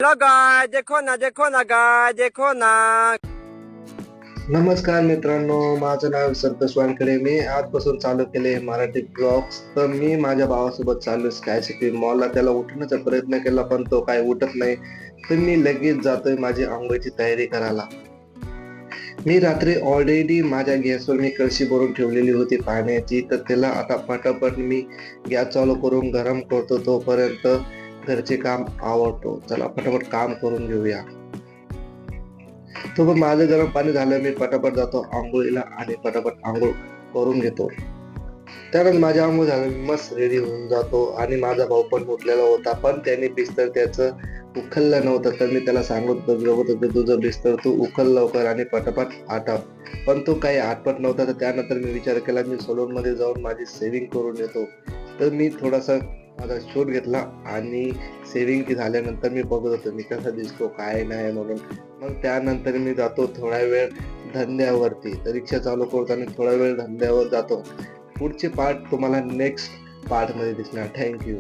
Hello गाय, देखो ना गाय, देखो ना. नमस्कार मित्रांनो, माझं नाव संतोष वानखेडे. मी आजपासून चालू केले मराठी ब्लॉग्स. तर मी माझ्या भावासोबत चालू स्काय सिटी मॉलला. त्याला उठवण्याचा प्रयत्न केला पण तो काय उठत नाही. तर मी लगेच जातोय माझी आंघोळीची तयारी करायला. मी रात्री ऑलरेडी माझ्या गॅसवर मी कळशी भरून ठेवलेली होती पाण्याची. तर त्याला आता पटापट मी गॅस चालू करून गरम करतो, तोपर्यंत घरचे काम आवडतो. चला पटापट काम करून घेऊया. तो पण माझं गरम पाणी झालं, मी पटापट जातो आंघोळीला आणि पटापट आंघोळ करून घेतो. त्यानंतर माझी आंघोळ झालं, मी मस्त रेडी होऊन जातो आणि माझा भाऊ पण उठलेला होता, पण त्याने बिस्तर त्याचं उचललं नव्हतं. तर मी त्याला सांगत होतो तुझं बिस्तर तू उचल लवकर आणि पटापट आटप. पण तो काही आटपत नव्हता. तर त्यानंतर मी विचार केला मी सलून मध्ये जाऊन माझी सेव्हिंग करून येतो. तर मी थोडासा माझा शूट घेतला आणि सेव्हिंग झाल्यानंतर मी बघत होतो मी कसा दिसतो काय नाही म्हणून. मग त्यानंतर मी जातो थोडा वेळ धंद्यावरती. तर रिक्षा चालू करतो आणि थोडा वेळ धंद्यावर जातो. पुढचे पार्ट तुम्हाला नेक्स्ट पार्ट मध्ये दिसणार. थँक्यू.